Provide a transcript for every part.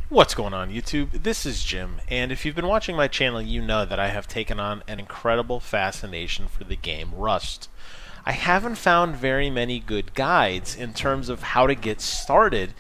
What's going on YouTube? This is Jim, and if you've been watching my channel, you know that I have taken on an incredible fascination for the game Rust. I haven't found very many good guides in terms of how to get started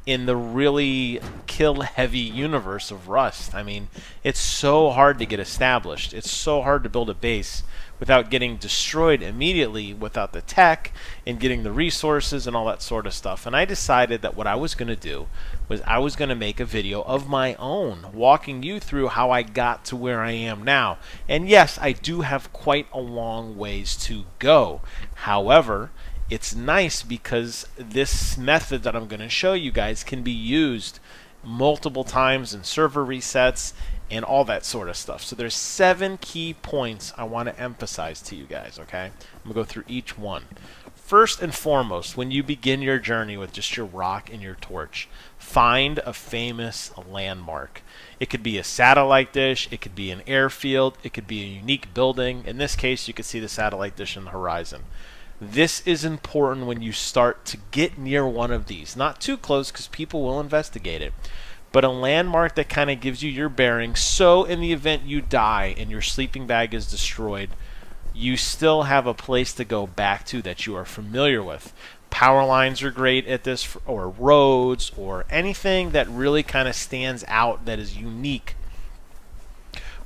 in the really kill-heavy universe of Rust. I mean, it's so hard to get established. It's so hard to build a base without getting destroyed immediately, without the tech and getting the resources and all that sort of stuff. And I decided that what I was going to do was I was going to make a video of my own, walking you through how I got to where I am now. And yes, I do have quite a long ways to go. However, it's nice because this method that I'm going to show you guys can be used multiple times in server resets and all that sort of stuff. So there's 7 key points I want to emphasize to you guys, okay? I'm going to go through each one. First and foremost, when you begin your journey with just your rock and your torch, find a famous landmark. It could be a satellite dish, it could be an airfield, it could be a unique building. In this case, you could see the satellite dish in the horizon. This is important when you start to get near one of these. Not too close because people will investigate it. But a landmark that kind of gives you your bearings, so in the event you die and your sleeping bag is destroyed, you still have a place to go back to that you are familiar with. Power lines are great at this, or roads, or anything that really kind of stands out that is unique.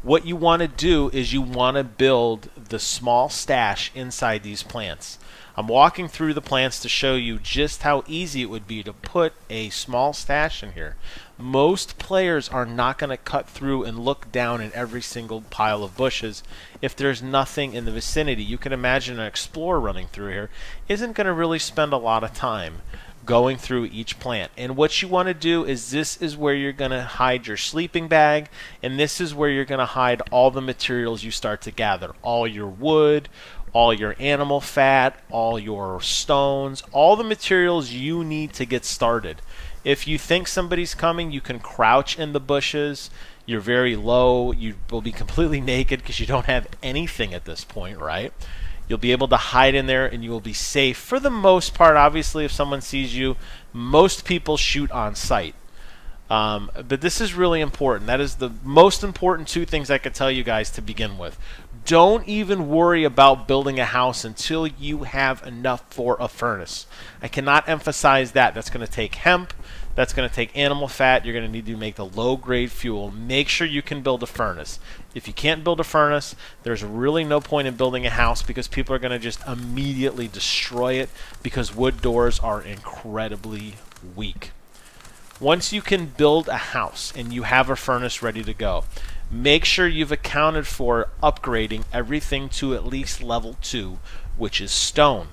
What you want to do is you want to build the small stash inside these plants. I'm walking through the plants to show you just how easy it would be to put a small stash in here. Most players are not going to cut through and look down in every single pile of bushes if there's nothing in the vicinity. You can imagine an explorer running through here isn't going to really spend a lot of time going through each plant. And what you want to do is, this is where you're going to hide your sleeping bag, and this is where you're going to hide all the materials you start to gather. All your wood, all your animal fat, all your stones, all the materials you need to get started. If you think somebody's coming, you can crouch in the bushes. You're very low. You will be completely naked because you don't have anything at this point, right? You'll be able to hide in there and you will be safe for the most part. Obviously, if someone sees you, most people shoot on sight. But this is really important. That is the most important 2 things I could tell you guys to begin with. Don't even worry about building a house until you have enough for a furnace. I cannot emphasize that. That's going to take hemp. That's going to take animal fat. You're going to need to make the low-grade fuel. Make sure you can build a furnace. If you can't build a furnace, there's really no point in building a house because people are going to just immediately destroy it because wood doors are incredibly weak. Once you can build a house and you have a furnace ready to go, make sure you've accounted for upgrading everything to at least level 2, which is stone.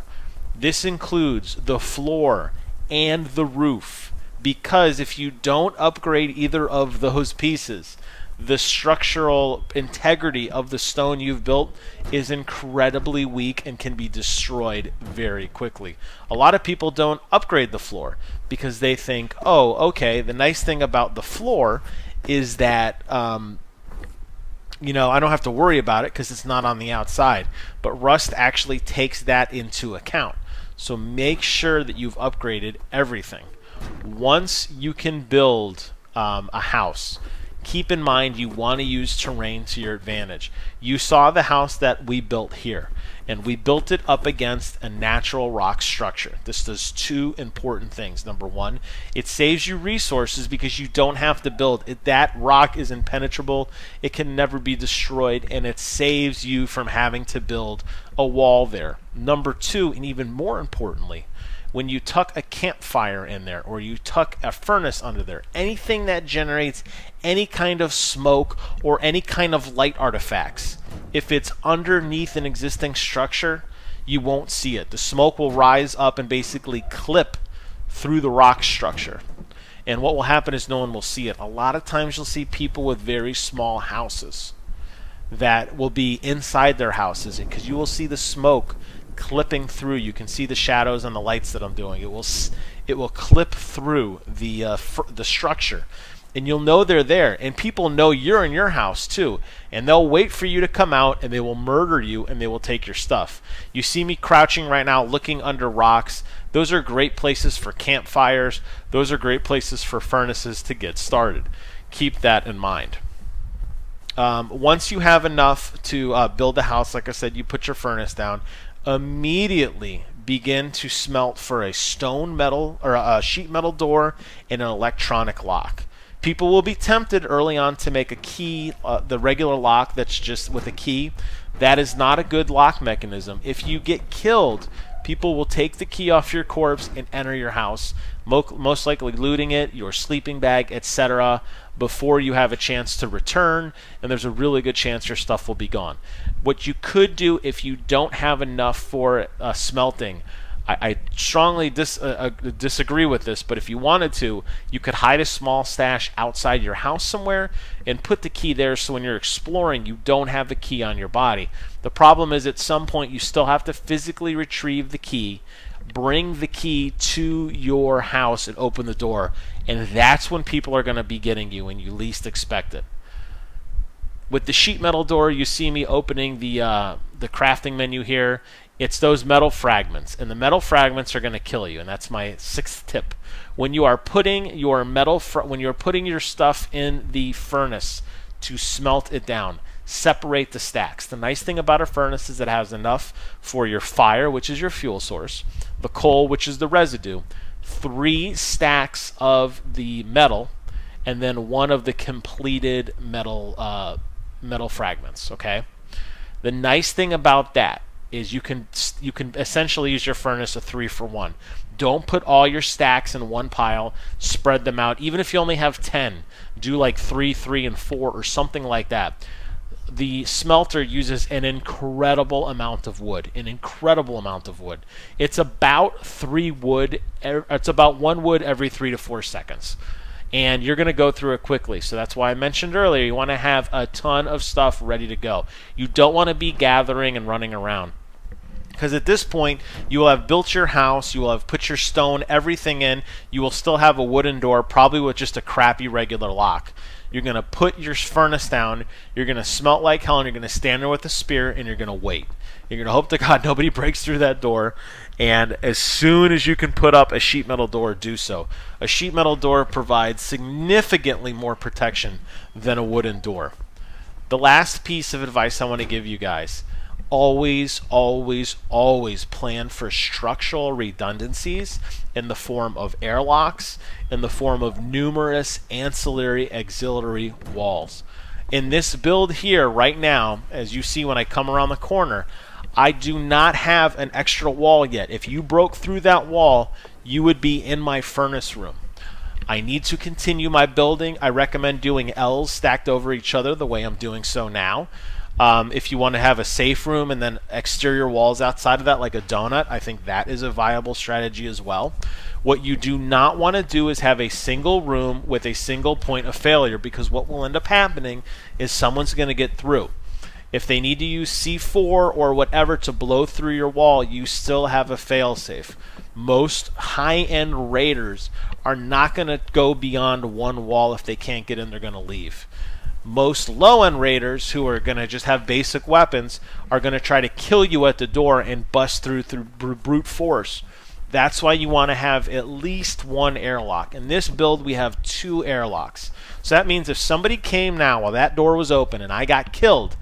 This includes the floor and the roof, because if you don't upgrade either of those pieces, the structural integrity of the stone you've built is incredibly weak and can be destroyed very quickly. A lot of people don't upgrade the floor because they think, oh, okay, the nice thing about the floor is that you know, I don't have to worry about it because it's not on the outside. But Rust actually takes that into account. So make sure that you've upgraded everything. Once you can build a house, keep in mind you want to use terrain to your advantage. You saw the house that we built here, and we built it up against a natural rock structure. This does 2 important things. Number 1, it saves you resources because you don't have to build it. That rock is impenetrable. It can never be destroyed, and it saves you from having to build a wall there. Number 2, and even more importantly, when you tuck a campfire in there or you tuck a furnace under there, anything that generates any kind of smoke or any kind of light artifacts, if it's underneath an existing structure, you won't see it. The smoke will rise up and basically clip through the rock structure. And what will happen is no one will see it. A lot of times you'll see people with very small houses that will be inside their houses because you will see the smoke clipping through. You can see the shadows on the lights that I'm doing. It will clip through the structure, and you'll know they're there. And people know you're in your house too, and they'll wait for you to come out, and they will murder you, and they will take your stuff. You see me crouching right now, looking under rocks. Those are great places for campfires. Those are great places for furnaces to get started. Keep that in mind. Once you have enough to build a house, like I said, you put your furnace down. Immediately begin to smelt for a stone metal or a sheet metal door and an electronic lock. People will be tempted early on to make a key, the regular lock that's just with a key. That is not a good lock mechanism. If you get killed, people will take the key off your corpse and enter your house, most likely looting it, your sleeping bag, etc., before you have a chance to return, and there's a really good chance your stuff will be gone. What you could do if you don't have enough for smelting, I strongly disagree with this, but if you wanted to, you could hide a small stash outside your house somewhere and put the key there so when you're exploring, you don't have the key on your body. The problem is at some point you still have to physically retrieve the key, bring the key to your house and open the door, and that's when people are going to be getting you when you least expect it. With the sheet metal door, you see me opening the crafting menu here. It's those metal fragments, and the metal fragments are going to kill you, and that's my 6th tip. When you are putting your your stuff in the furnace to smelt it down, separate the stacks. The nice thing about a furnace is it has enough for your fire, which is your fuel source, the coal, which is the residue, 3 stacks of the metal, and then 1 of the completed metal fragments. Okay. The nice thing about that is you can essentially use your furnace a 3-for-1. Don't put all your stacks in one pile. Spread them out. Even if you only have 10, do like 3, 3, and 4 or something like that. The smelter uses an incredible amount of wood. An incredible amount of wood. It's about 1 wood every 3 to 4 seconds. And you're going to go through it quickly. So that's why I mentioned earlier, you want to have a ton of stuff ready to go. You don't want to be gathering and running around. Because at this point, you will have built your house, you will have put your stone, everything in, you will still have a wooden door, probably with just a crappy regular lock. You're going to put your furnace down, you're going to smelt like hell, and you're going to stand there with a spear, and you're going to wait. You're going to hope to God nobody breaks through that door, and as soon as you can put up a sheet metal door, do so. A sheet metal door provides significantly more protection than a wooden door. The last piece of advice I want to give you guys, always, always, always plan for structural redundancies in the form of airlocks, in the form of numerous ancillary auxiliary walls. In this build here right now, as you see when I come around the corner, I do not have an extra wall yet. If you broke through that wall, you would be in my furnace room. I need to continue my building. I recommend doing L's stacked over each other the way I'm doing so now. If you want to have a safe room and then exterior walls outside of that like a donut, I think that is a viable strategy as well. What you do not want to do is have a single room with a single point of failure, because what will end up happening is someone's going to get through. If they need to use C4 or whatever to blow through your wall, you still have a failsafe. Most high-end raiders are not going to go beyond one wall. If they can't get in, they're going to leave. Most low-end raiders who are going to just have basic weapons are going to try to kill you at the door and bust through brute force. That's why you want to have at least 1 airlock. In this build, we have 2 airlocks. So that means if somebody came now while that door was open and I got killed,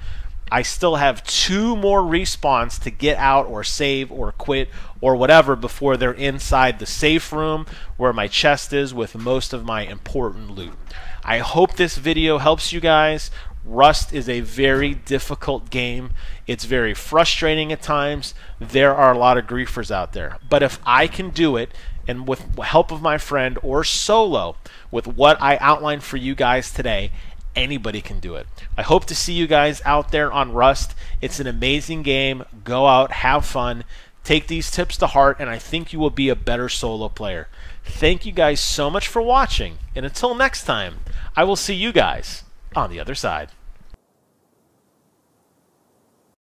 I still have 2 more respawns to get out or save or quit or whatever before they're inside the safe room where my chest is with most of my important loot. I hope this video helps you guys. Rust is a very difficult game. It's very frustrating at times. There are a lot of griefers out there. But if I can do it, and with the help of my friend or solo, with what I outlined for you guys today, anybody can do it. I hope to see you guys out there on Rust. It's an amazing game. Go out, have fun, take these tips to heart, and I think you will be a better solo player. Thank you guys so much for watching, and until next time, I will see you guys on the other side.